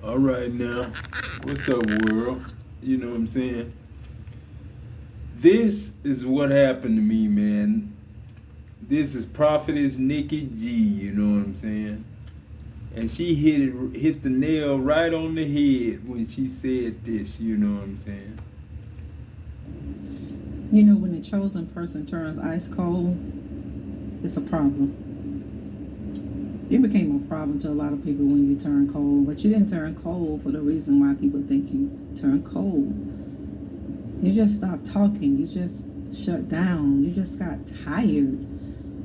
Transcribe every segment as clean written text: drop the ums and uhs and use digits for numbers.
All right now, what's up, world? You know what I'm saying? This is what happened to me, man. This is Prophetess Nikki G. You know what I'm saying? And she hit the nail right on the head when she said this. You know what I'm saying? You know, when the chosen person turns ice cold, it's a problem. You became a problem to a lot of people when you turn cold, but you didn't turn cold for the reason why people think you turn cold. You just stopped talking. You just shut down. You just got tired.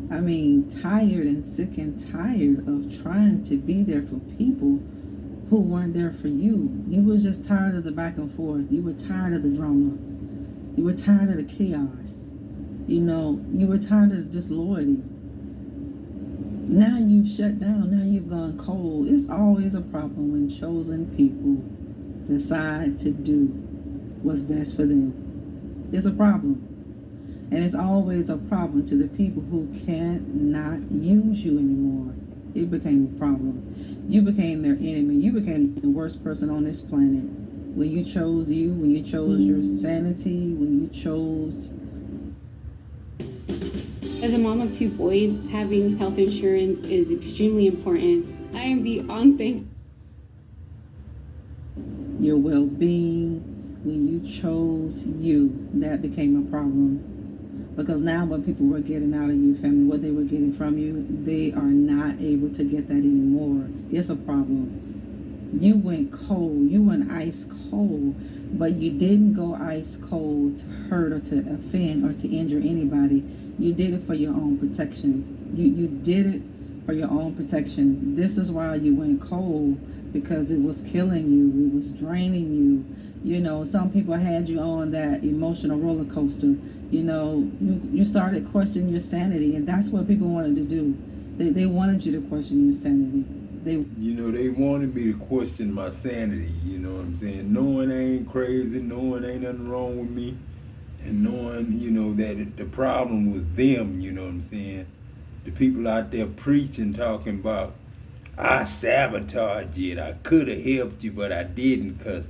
I mean, tired and sick and tired of trying to be there for people who weren't there for you. You was just tired of the back and forth. You were tired of the drama. You were tired of the chaos. You know, you were tired of the disloyalty. Now you've shut down. Now you've gone cold. It's always a problem when chosen people decide to do what's best for them. It's a problem. And it's always a problem to the people who cannot use you anymore. It became a problem. You became their enemy. You became the worst person on this planet. When you chose you, when you chose your sanity, when you chose. As a mom of two boys, having health insurance is extremely important. I am beyond thankful. Your well being, when you chose you, that became a problem. Because now what people were getting out of you, family, what they were getting from you, they are not able to get that anymore. It's a problem. You went cold. You went ice cold. But you didn't go ice cold to hurt or to offend or to injure anybody. You did it for your own protection. You did it for your own protection. This is why you went cold, because it was killing you. It was draining you. You know, some people had you on that emotional roller coaster. You know, you started questioning your sanity, and that's what people wanted to do. They wanted you to question your sanity. They wanted me to question my sanity. You know what I'm saying? Knowing I ain't crazy, knowing ain't nothing wrong with me, and knowing, that the problem was them. You know what I'm saying? The people out there preaching, talking about, I sabotaged it. I could have helped you, but I didn't, because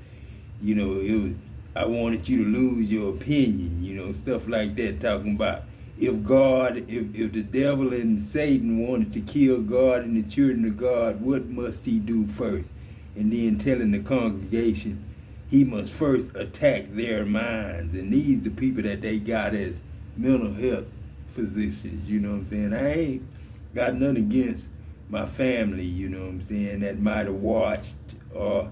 it was, I wanted you to lose your opinion, stuff like that, talking about if the devil and Satan wanted to kill God and the children of God, what must he do first? And then telling the congregation he must first attack their minds. And these the people that they got as mental health physicians, you know what I'm saying? I ain't got nothing against my family, you know what I'm saying, that might have watched or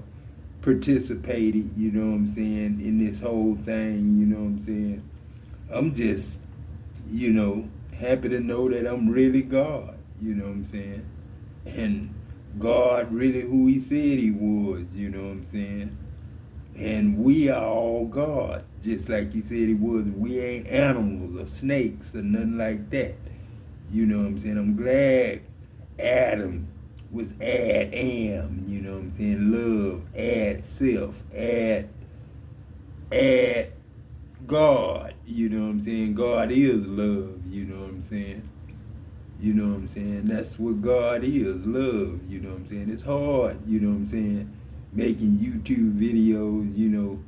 participated, you know what I'm saying, in this whole thing, you know what I'm saying. I'm just, happy to know that I'm really God, you know what I'm saying. And God really who he said he was, you know what I'm saying. And we are all gods, just like he said he was. We ain't animals or snakes or nothing like that. You know what I'm saying? I'm glad Adam was Adam, you know what I'm saying? Love, add self, add God, you know what I'm saying? God is love, you know what I'm saying? You know what I'm saying? That's what God is, love, you know what I'm saying? It's hard, you know what I'm saying? Making YouTube videos,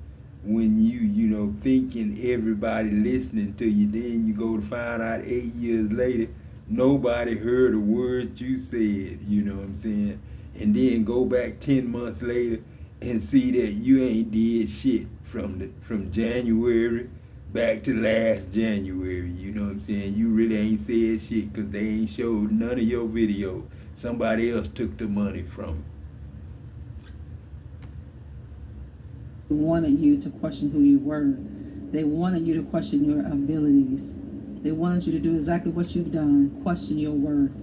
when you thinking everybody listening to you, then you go to find out 8 years later, nobody heard a word you said, you know what I'm saying? And then go back 10 months later and see that you ain't did shit from January back to last January, you know what I'm saying? You really ain't said shit because they ain't showed none of your videos. Somebody else took the money from They wanted you to question who you were. They wanted you to question your abilities. They wanted you to do exactly what you've done, question your worth.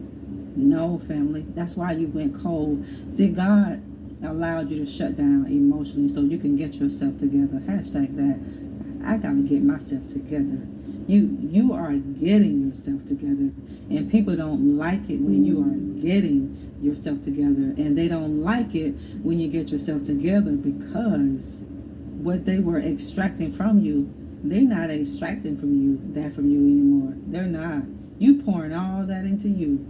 No, family. That's why you went cold. See, God allowed you to shut down emotionally so you can get yourself together. Hashtag that. I gotta get myself together. You are getting yourself together, and people don't like it when you are getting yourself together, and they don't like it when you get yourself together, because what they were extracting from you, they're not extracting from you anymore. They're not. You pouring all that into you.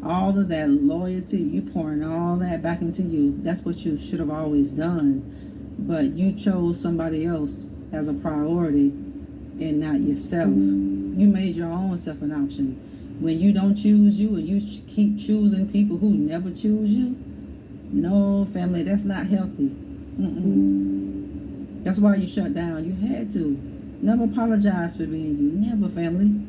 All of that loyalty, you pouring all that back into you. That's what you should have always done. But you chose somebody else as a priority and not yourself. You made your own self an option. When you don't choose you and you keep choosing people who never choose you, no, family, that's not healthy. That's why you shut down. You had to. Never apologize for being you. Never, family.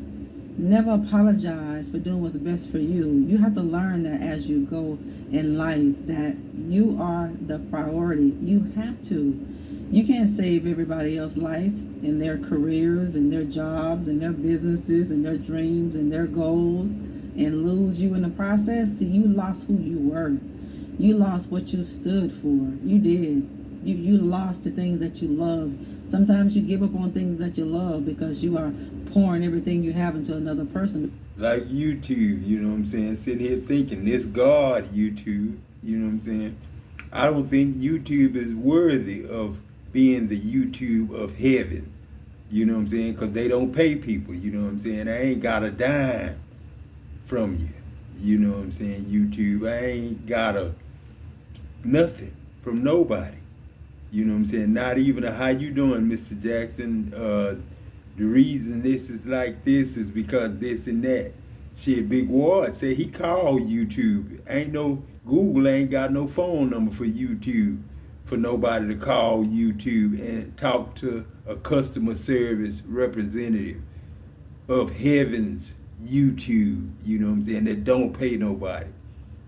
Never apologize for doing what's best for you. You have to learn that as you go in life, that you are the priority. You have to. You can't save everybody else's life and their careers and their jobs and their businesses and their dreams and their goals and lose you in the process. See, you lost who you were. You lost what you stood for. You did. You lost the things that you love. Sometimes you give up on things that you love because you are pouring everything you have into another person. Like YouTube, you know what I'm saying? Sitting here thinking, this God YouTube, you know what I'm saying? I don't think YouTube is worthy of being the YouTube of heaven. You know what I'm saying? Because they don't pay people, you know what I'm saying? I ain't got a dime from you. You know what I'm saying? YouTube, I ain't got nothing from nobody. You know what I'm saying? Not even a how you doing, Mr. Jackson. The reason this is like this is because this and that. Shit, Big Ward said he called YouTube. Ain't no, Google ain't got no phone number for YouTube, for nobody to call YouTube and talk to a customer service representative of heaven's YouTube, you know what I'm saying, that don't pay nobody.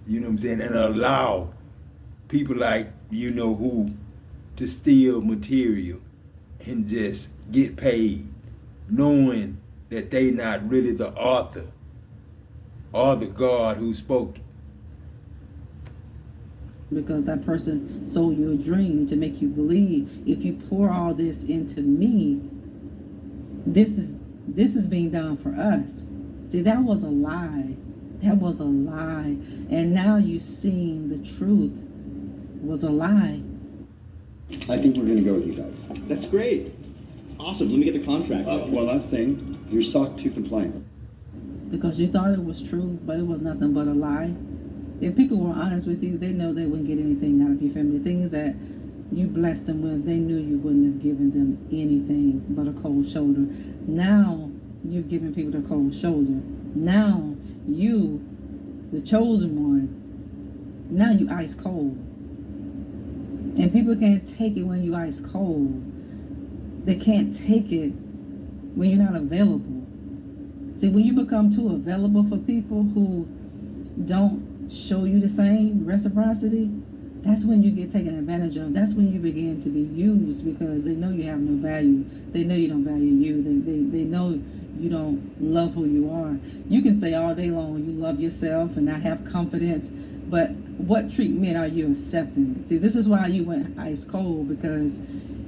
You know what I'm saying? And allow people like, you know who, to steal material and just get paid, knowing that they not really the author or the God who spoke it. Because that person sold you a dream to make you believe, if you pour all this into me, this is being done for us. See, that was a lie. That was a lie. And now you've seen the truth was a lie. I think we're going to go with you guys. That's great. Awesome. Let me get the contract. One last thing. You're SOC 2 compliant. Because you thought it was true, but it was nothing but a lie. If people were honest with you, they know they wouldn't get anything out of your family. Things that you blessed them with, they knew you wouldn't have given them anything but a cold shoulder. Now you've given people the cold shoulder. Now you, the chosen one, now you ice cold. And people can't take it when you ice cold. They can't take it when you're not available. See, when you become too available for people who don't show you the same reciprocity, that's when you get taken advantage of. That's when you begin to be used because they know you have no value. They know you don't value you. They know you don't love who you are. You can say all day long you love yourself and not have confidence, but what treatment are you accepting? See, this is why you went ice cold, because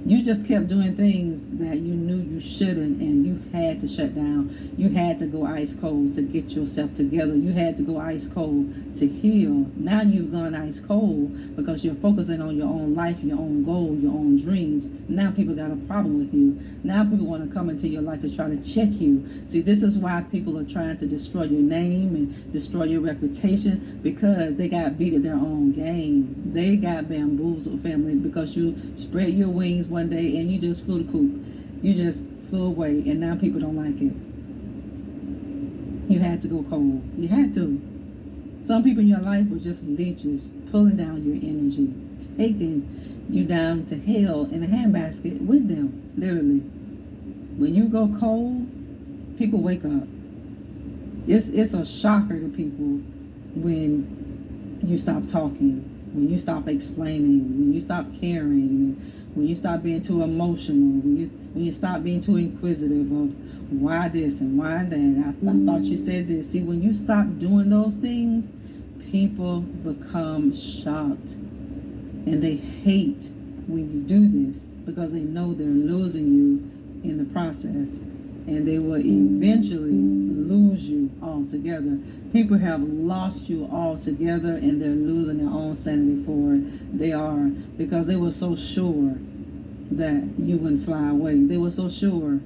you just kept doing things that you knew you shouldn't, and you had to shut down. You had to go ice cold to get yourself together. You had to go ice cold to heal. Now you've gone ice cold because you're focusing on your own life, your own goal, your own dreams. Now people got a problem with you. Now people want to come into your life to try to check you. See, this is why people are trying to destroy your name and destroy your reputation, because they got beat at their own game. They got bamboozled, family, because you spread your wings one day and you just flew the coop. You just flew away, and now people don't like it. You had to go cold. You had to. Some people in your life were just leeches, pulling down your energy, taking you down to hell in a handbasket with them, literally. When you go cold, people wake up. It's a shocker to people when you stop talking, when you stop explaining, when you stop caring, when you stop being too emotional, when you stop being too inquisitive of why this and why that. I thought you said this. See, when you stop doing those things, people become shocked. And they hate when you do this because they know they're losing you in the process. And they will eventually lose you altogether. People have lost you altogether, and they're losing their own sanity for it. They are, because they were so sure that you wouldn't fly away. They were so sure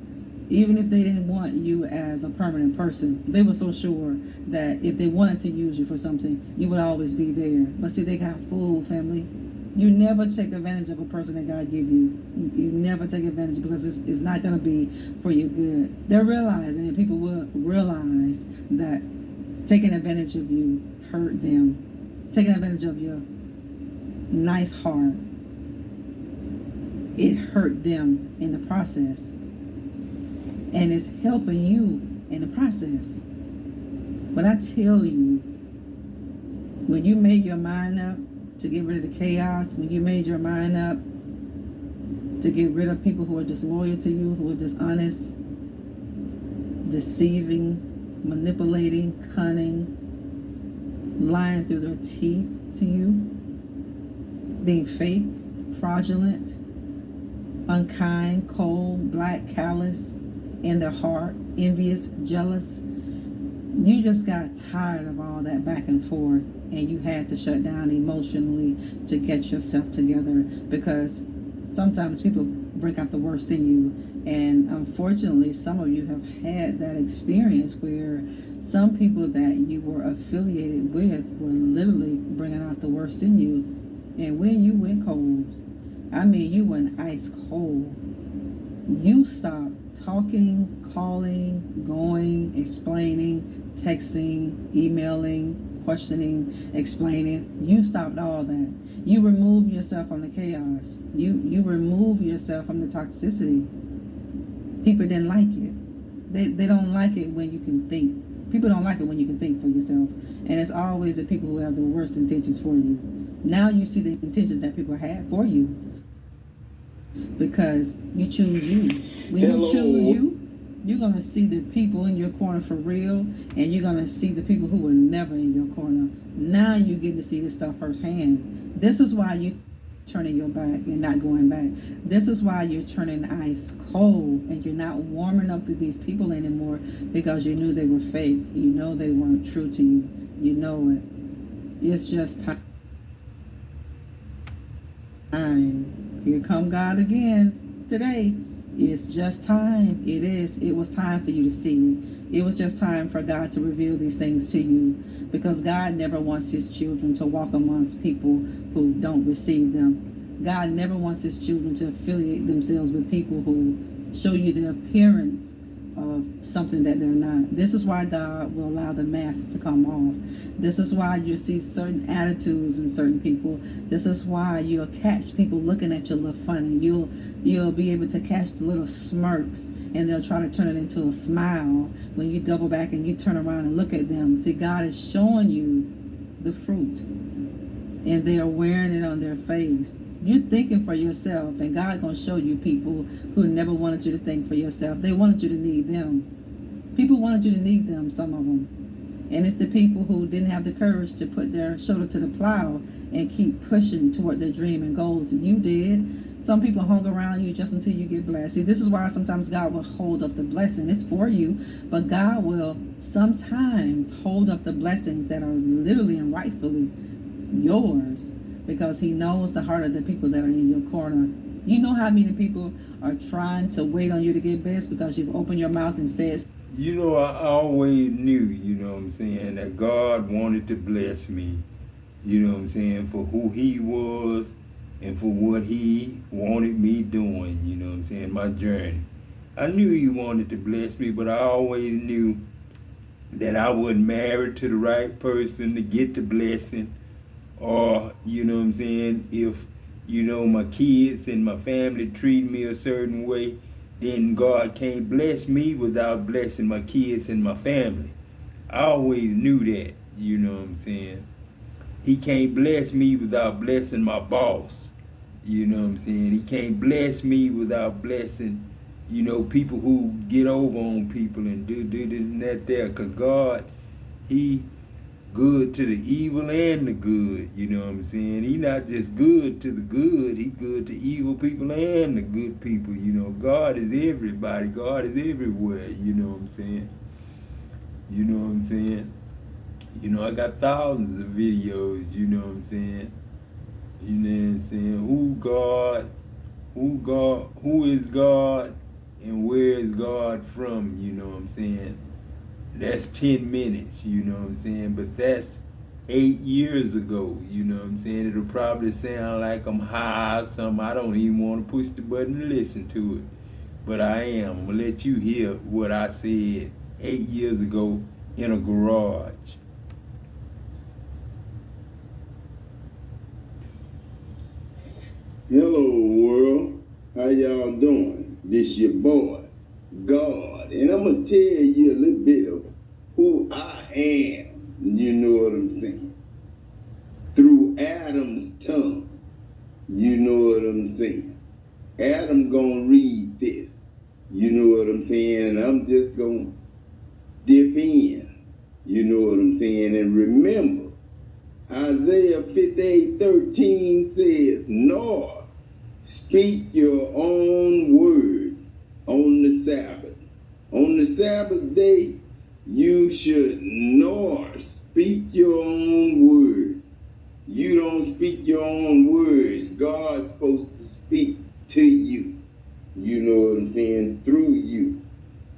Even if they didn't want you as a permanent person, they were so sure that if they wanted to use you for something, you would always be there. But see, they got fooled, family. You never take advantage of a person that God give you. You never take advantage, because it's not going to be for your good. They're realizing, and people will realize, that taking advantage of you hurt them. Taking advantage of your nice heart, it hurt them in the process. And it's helping you in the process. But I tell you, when you made your mind up to get rid of the chaos, when you made your mind up to get rid of people who are disloyal to you, who are dishonest, deceiving, manipulating, cunning, lying through their teeth to you, being fake, fraudulent, unkind, cold, black, callous in their heart, envious, jealous. You just got tired of all that back and forth, and you had to shut down emotionally to get yourself together, because sometimes people bring out the worst in you. And unfortunately, some of you have had that experience where some people that you were affiliated with were literally bringing out the worst in you. And when you went cold, I mean, you went ice cold. You stopped talking, calling, going, explaining, texting, emailing, questioning, explaining. You stopped all that. You removed yourself from the chaos. You removed yourself from the toxicity. People didn't like it. They don't like it when you can think. People don't like it when you can think for yourself. And it's always the people who have the worst intentions for you. Now you see the intentions that people had for you, because you choose you. When you choose you, you're going to see the people in your corner for real, and you're going to see the people who were never in your corner. Now you get to see this stuff firsthand. This is why you turning your back and not going back. This is why you're turning ice cold, and you're not warming up to these people anymore, because you knew they were fake. You know they weren't true to you. You know it. It's just time. Here come God again today. It's just time. It is. It was time for you to see it. It was just time for God to reveal these things to you, because God never wants his children to walk amongst people who don't receive them. God never wants his children to affiliate themselves with people who show you the appearance of something that they're not. This is why God will allow the mask to come off. This is why you see certain attitudes in certain people. This is why you'll catch people looking at you a little funny. You'll be able to catch the little smirks, and they'll try to turn it into a smile when you double back and you turn around and look at them. See, God is showing you the fruit, and they are wearing it on their face. You're thinking for yourself, and God's going to show you people who never wanted you to think for yourself. They wanted you to need them. People wanted you to need them, some of them. And it's the people who didn't have the courage to put their shoulder to the plow and keep pushing toward their dream and goals. And you did. Some people hung around you just until you get blessed. See, this is why sometimes God will hold up the blessing. It's for you, but God will sometimes hold up the blessings that are literally and rightfully yours, because he knows the heart of the people that are in your corner. You know how many people are trying to wait on you to get blessed because you've opened your mouth and said. You know, I always knew, you know what I'm saying, that God wanted to bless me, you know what I'm saying, for who he was and for what he wanted me doing, you know what I'm saying, my journey. I knew he wanted to bless me, but I always knew that I wasn't married to the right person to get the blessing. Or, you know what I'm saying, if, you know, my kids and my family treat me a certain way, then God can't bless me without blessing my kids and my family. I always knew that, you know what I'm saying. He can't bless me without blessing my boss, you know what I'm saying. He can't bless me without blessing, you know, people who get over on people and do this and that there, because God, he good to the evil and the good, you know what I'm saying? He not just good to the good, he good to evil people and the good people, you know. God is everybody, God is everywhere, you know what I'm saying? You know what I'm saying? You know, I got thousands of videos, you know what I'm saying? You know what I'm saying? Who is God, And where is God from? You know what I'm saying? That's 10 minutes, you know what I'm saying? But that's 8 years ago, you know what I'm saying? It'll probably sound like I'm high or something. I don't even want to push the button and listen to it. But I am. I'm going to let you hear what I said 8 years ago in a garage. Hello world, how y'all doing? This your boy, God, and I'm gonna tell you a little bit of who I am, you know what I'm saying? Through Adam's tongue, you know what I'm saying? Adam gonna read this, you know what I'm saying? And I'm just gonna dip in, you know what I'm saying? And remember, Isaiah 58:13 says, nor speak your own words on the Sabbath. On the Sabbath day, you should nor speak your own words. You don't speak your own words. God's supposed to speak to you. You know what I'm saying? Through you.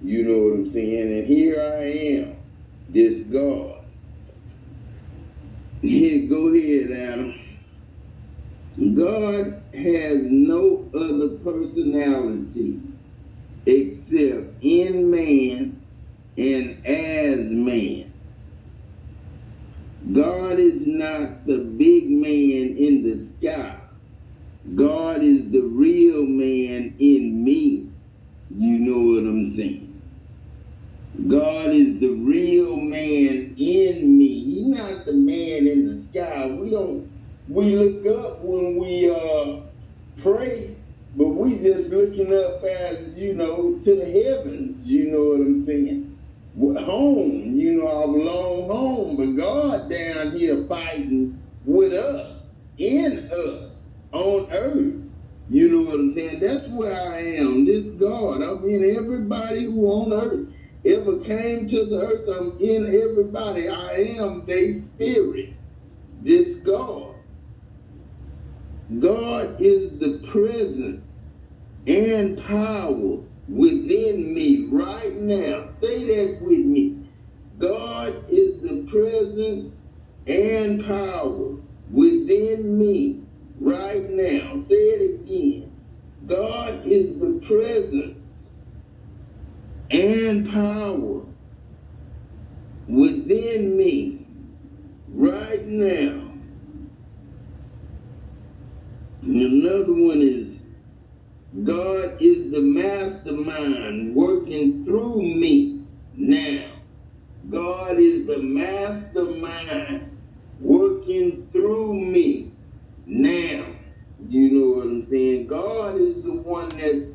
You know what I'm saying? And here I am, this God. Here, go ahead, Adam. God has no other personality except in man and as man. God is not the big man in the sky. God is the real man in me. You know what I'm saying? God is the real man in me. He's not the man in the sky. We look up when we pray, but we just looking up as, you know, to the heavens, you know what I'm saying? Home, you know, our long home, but God down here fighting with us, in us, on earth. You know what I'm saying? That's where I am, this God. I'm in everybody who on earth ever came to the earth. I'm in everybody. I am their spirit, this God. God is the presence and power within me right now. Say that with me. God is the presence and power within me right now. Say it again. God is the presence and power within me right now. And another one is, God is the mastermind working through me now. God is the mastermind working through me now. You know what I'm saying? God is the one that's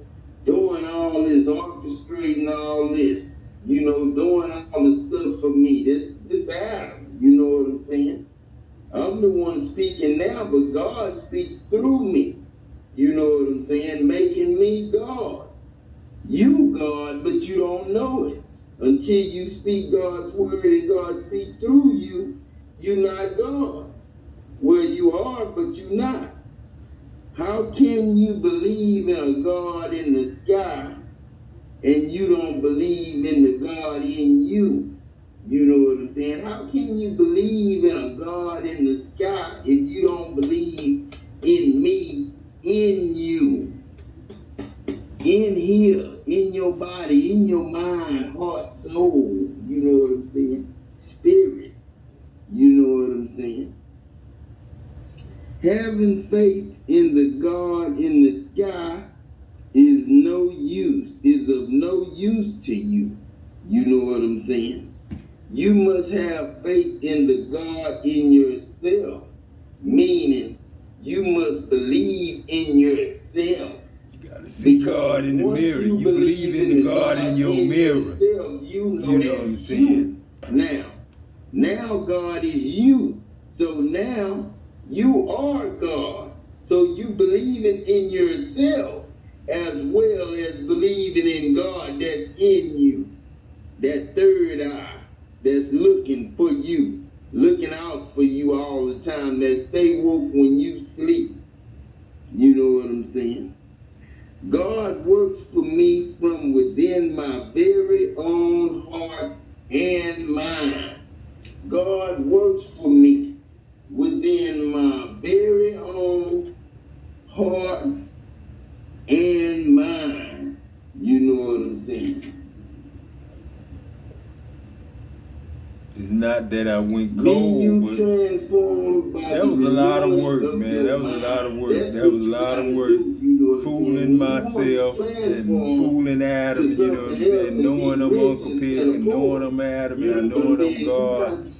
doing all this, orchestrating all this, you know, doing all the stuff for me. This Adam, you know what I'm saying? I'm the one speaking now, but God speaks through me. You know what I'm saying? Making me God. You God, but you don't know it. Until you speak God's word and God speaks through you, you're not God. Well, you are, but you're not. How can you believe in a God in the sky and you don't believe in the God in you? You know what I'm saying? How can you believe in a God in the sky if you don't believe in me, in you, in here, in your body, in your mind, heart, soul? You know what I'm saying? Spirit. You know what I'm saying? Having faith in the God in the sky is no use, is of no use to you. You know what I'm saying? You must have faith in the God in yourself, meaning you must believe in yourself. You gotta see God in the mirror. You believe in the God in your mirror. Yourself, you know what I'm saying? Now God is you. So now you are God. So you believing in yourself as well as believing in God that's in you. That third eye that's looking for you, looking out for you all the time, that stay woke when you sleep. You know what I'm saying? God works for me from heart and mind. You know what I'm saying? It's not that I went Be cold, you but transformed by that was the a lot of renewing work, of man. your That was a mind. lot of work. That's That what was a you lot of gotta work. do, you know what I'm Fooling saying? You myself want to and transform fooling Adam, to you know what I'm something else saying? and Knowing be I'm rich Uncle Pick instead of and knowing poor. I'm Adam You and I know what knowing I'm I'm saying? You God, got to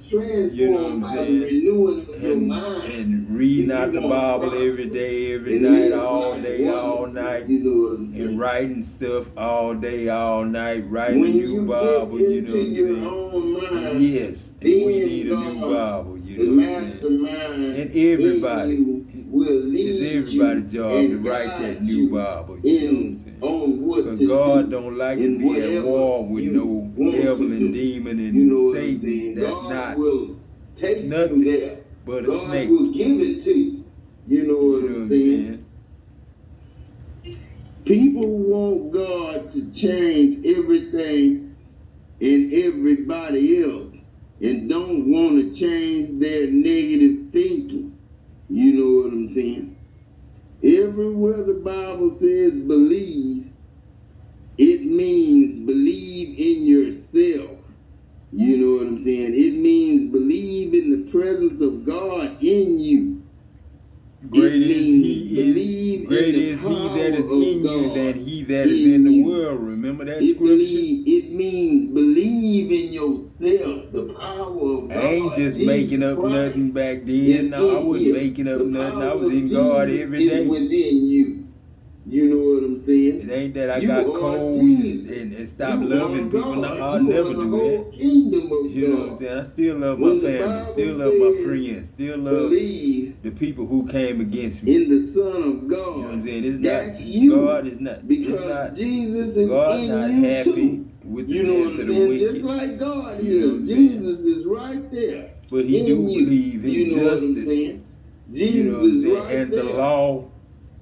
you know what transform I'm by the saying? renewing of your mind. And reading If out you the want to Bible every prosper day, every and night, live all life day, all wonderful, night, you know what I'm and saying? writing stuff all day, all night, writing a When new you get Bible, you know into what I'm your saying? own mind, Yes, and we need then a new God, Bible, you the know what I'm saying? mastermind And in everybody, you, will it's lead everybody's you job to and write that guide new you Bible, you know what I'm in saying? on what Because to God do don't like to in be at whatever war with you no want devil to and do. demon You and know what I'm Satan. saying? That's God not will take you nothing there. but a God snake. will give it to you. You know You what know what I'm I'm saying? saying? People want God to change everything and everybody else and don't want to change their negative thinking. You know what I'm saying? Everywhere the Bible says believe, it means believe in yourself. You know what I'm saying? It means believe in the presence of God in you. Great It is means he believe in, great in the is he that is power of in you God than he that is in the world. Remember that scripture? It means believe in yourself, the power of I ain't God. just Jesus making up Christ nothing back is then. No, I in wasn't you. making up The nothing. I power was of in God Jesus every is day. within you. You know what I'm saying? It ain't that I You got are cold Jesus. and stopped You loving are people. No, God. I'll You never are the do that. whole kingdom of You know what I'm God. saying? I still love my When the family, still Bible love my says friends, still love believe the people who came against me. in the Son of You know what I'm God, saying? It's that's not you. God is not. It's Because not. Jesus is God in not you happy too. with the You know what death I'm of the saying? Just wicked. like God You know what is. I'm saying? Jesus is right there But he in do you. believe in You know what I'm justice. saying? You Jesus know what I'm is saying? right And the there. law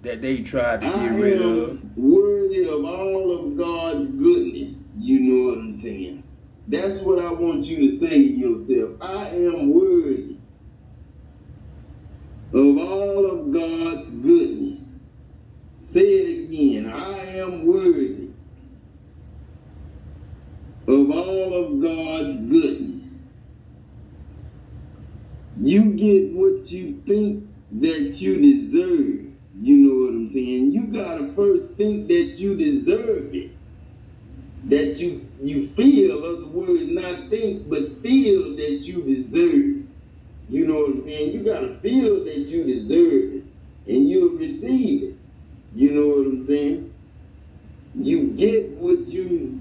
that they tried to I get rid of. am worthy of all of God's goodness. You know what I'm saying? That's what I want you to say to yourself. I am worthy of all of God's goodness. Say it again. I am worthy of all of God's goodness. You get what you think that you deserve. You know what I'm saying? You gotta first think that you deserve it. That you feel, other words, not think, but feel that you deserve. You know what I'm saying? You gotta feel that you deserve it, and you'll receive it. You know what I'm saying? You get what you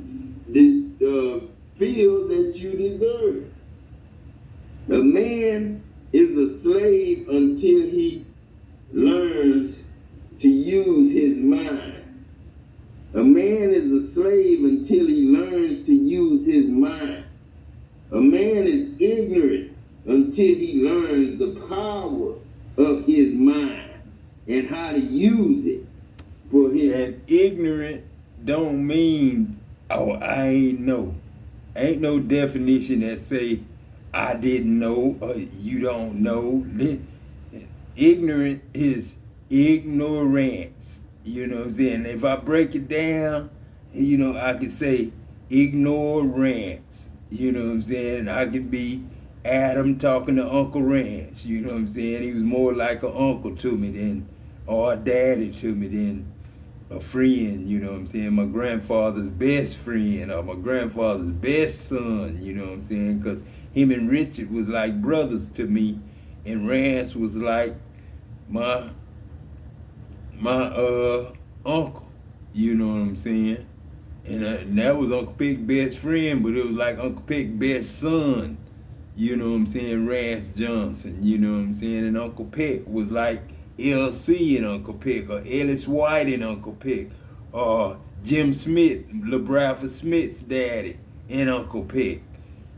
feel that you deserve. A man is a slave until he learns to use his mind. A man is a slave until he learns to use his mind. A man is ignorant until he learns the power of his mind and how to use it for his. And ignorant don't mean, oh, I ain't know. Ain't no definition that say I didn't know or you don't know. Ignorant is ignorance. You know what I'm saying? If I break it down, you know, I could say ignorance. You know what I'm saying? I could be Adam talking to Uncle Rance. You know what I'm saying? He was more like an uncle to me than, or a daddy to me than a friend, you know what I'm saying? My grandfather's best friend or my grandfather's best son, you know what I'm saying? Because him and Richard was like brothers to me, and Rance was like my uncle, you know what I'm saying? And that was Uncle Pick's best friend, but it was like Uncle Pick's best son, you know what I'm saying? Rance Johnson, you know what I'm saying? And Uncle Pick was like LC and Uncle Pick, or Ellis White and Uncle Pick, or Jim Smith, LeBradford Smith's daddy, and Uncle Pick.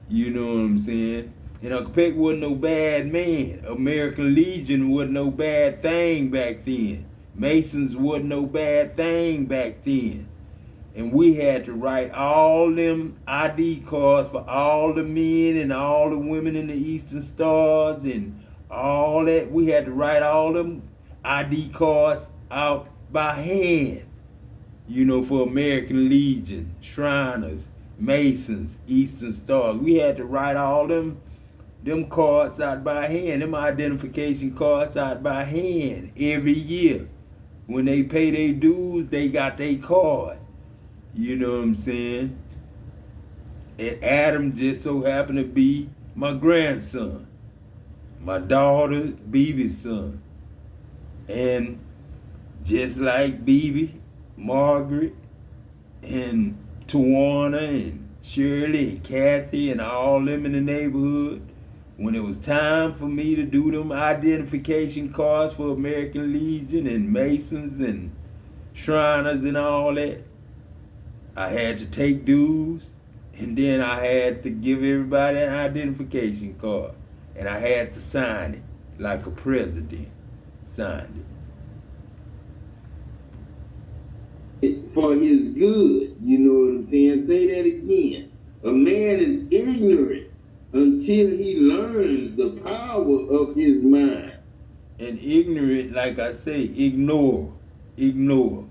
You know what I'm saying? And Uncle Pick wasn't no bad man. American Legion wasn't no bad thing back then. Masons wasn't no bad thing back then. And we had to write all them ID cards for all the men and all the women in the Eastern Stars and all that. We had to write all them ID cards out by hand, for American Legion, Shriners, Masons, Eastern Stars. We had to write all them cards out by hand, them identification cards out by hand every year. When they pay their dues, they got their card. You know what I'm saying? And Adam just so happened to be my grandson, my daughter, Beebe's son. And just like Beebe, Margaret, and Tawana, and Shirley, and Kathy, and all them in the neighborhood, when it was time for me to do them identification cards for American Legion and Masons and Shriners and all that, I had to take dues, and then I had to give everybody an identification card, and I had to sign it like a president signed it. For his good, you know what I'm saying? Say that again. A man is ignorant until he learns the power of his mind. And ignorant, like I say, ignore. And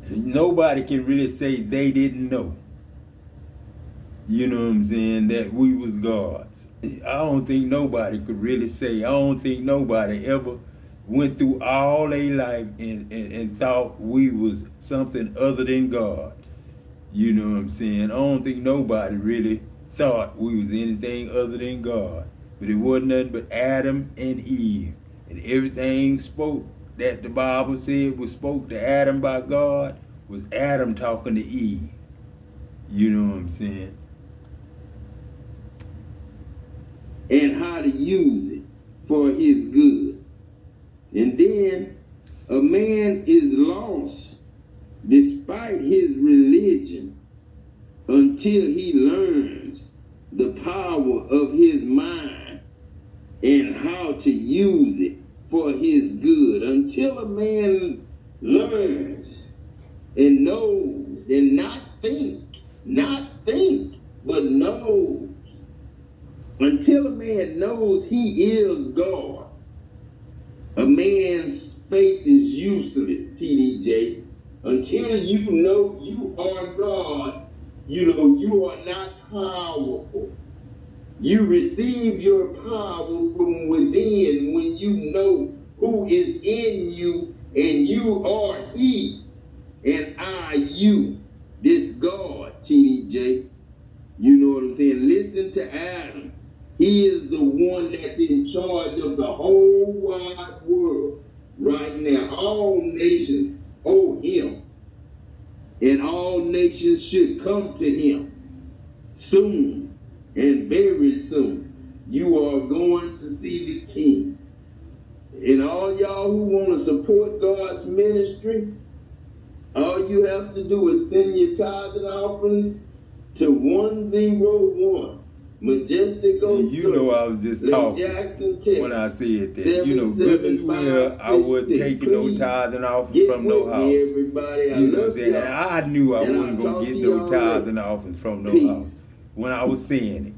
nobody can really say they didn't know. You know what I'm saying? That we was gods. I don't think nobody could really say. I don't think nobody ever went through all their life and thought we was something other than God. You know what I'm saying? I don't think nobody really thought we was anything other than God. But it wasn't nothing but Adam and Eve. And everything spoke that the Bible said was spoke to Adam by God was Adam talking to Eve. You know what I'm saying? And how to use it for his good. And then a man is lost despite his religion until he learns the power of his mind and how to use it for his good. Until a man learns and knows and not think, but knows. Until a man knows he is God, a man's faith is useless, TD Jakes. Until you know you are God, you know you are not powerful. You receive your power from within when you know who is in you, and you are he, and I you, this God, TD Jakes. You know what I'm saying? Listen to Adam. He is the one that's in charge of the whole wide world right now. All nations owe him. And all nations should come to him soon and very soon. You are going to see the King. And all y'all who want to support God's ministry, all you have to do is send your tithes and offerings to 101 Majestic Oak. You know I was just talking Jackson, Texas, when I said that. You know, goodness well, I wasn't taking no tithes and offerings from no house. You know what I'm saying? And I knew I wasn't going to get no tithes and offerings from no house. When I was saying it,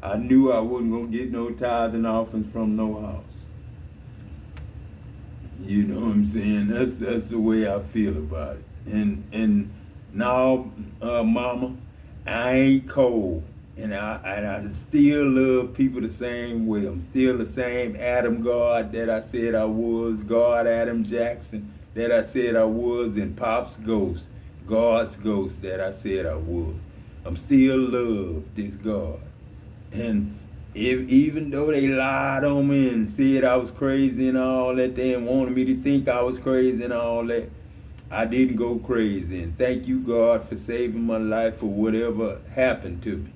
I knew I wasn't going to get no tithes and offerings from no house. You know what I'm saying? That's the way I feel about it. And now, Mama, I ain't cold. And I still love people the same way. I'm still the same Adam God that I said I was, God Adam Jackson that I said I was, and Pop's Ghost, God's Ghost that I said I was. I'm still love this God. And even though they lied on me and said I was crazy and all that, they wanted me to think I was crazy and all that, I didn't go crazy. And thank you, God, for saving my life for whatever happened to me.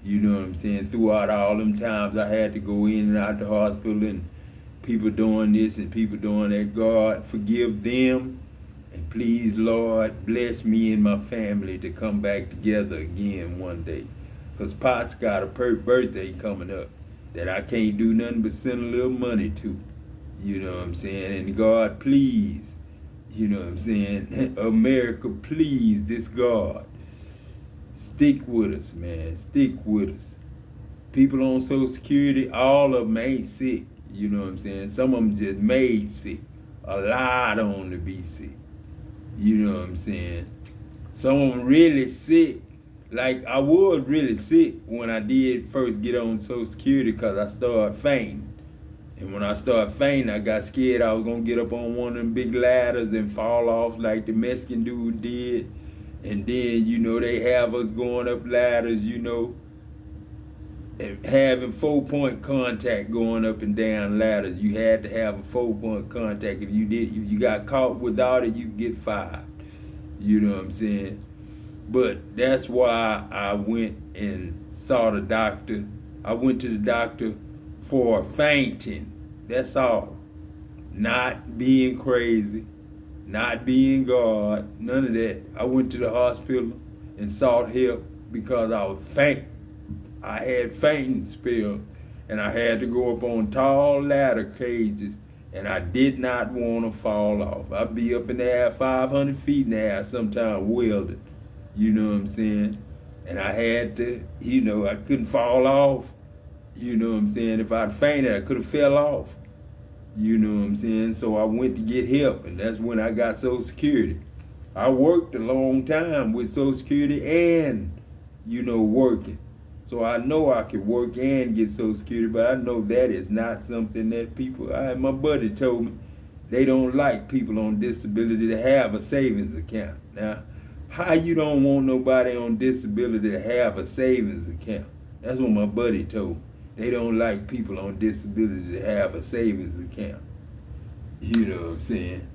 You know what I'm saying? Throughout all them times I had to go in and out the hospital and people doing this and people doing that. God, forgive them. And please, Lord, bless me and my family to come back together again one day. Because Pot's got a birthday coming up that I can't do nothing but send a little money to. You know what I'm saying? And God, please, you know what I'm saying? America, please, this God. Stick with us, man. Stick with us. People on Social Security, all of them ain't sick. You know what I'm saying? Some of them just made sick. a lot on to be sick. You know what I'm saying? Some of them really sick. Like, I was really sick when I did first get on Social Security because I started fainting. And when I started fainting, I got scared I was going to get up on one of them big ladders and fall off like the Mexican dude did. And then, you know, they have us going up ladders, you know, and having 4-point contact going up and down ladders. You had to have a 4-point contact. If you got caught without it, you get fired. You know what I'm saying? But that's why I went and saw the doctor. I went to the doctor for fainting. That's all. Not being crazy, not being God, none of that. I went to the hospital and sought help because I was faint. I had fainting spells, and I had to go up on tall ladder cages, and I did not want to fall off. I'd be up in the air 500 feet in the air, sometimes welding. You know what I'm saying? And I had to, you know, I couldn't fall off. You know what I'm saying? If I'd fainted, I could have fell off. You know what I'm saying? So I went to get help, and that's when I got Social Security. I worked a long time with Social Security and, you know, working. So I know I could work and get Social Security, but I know that is not something that people, my buddy told me, they don't like people on disability to have a savings account. Now, how you don't want nobody on disability to have a savings account? That's what my buddy told me. They don't like people on disability to have a savings account. You know what I'm saying?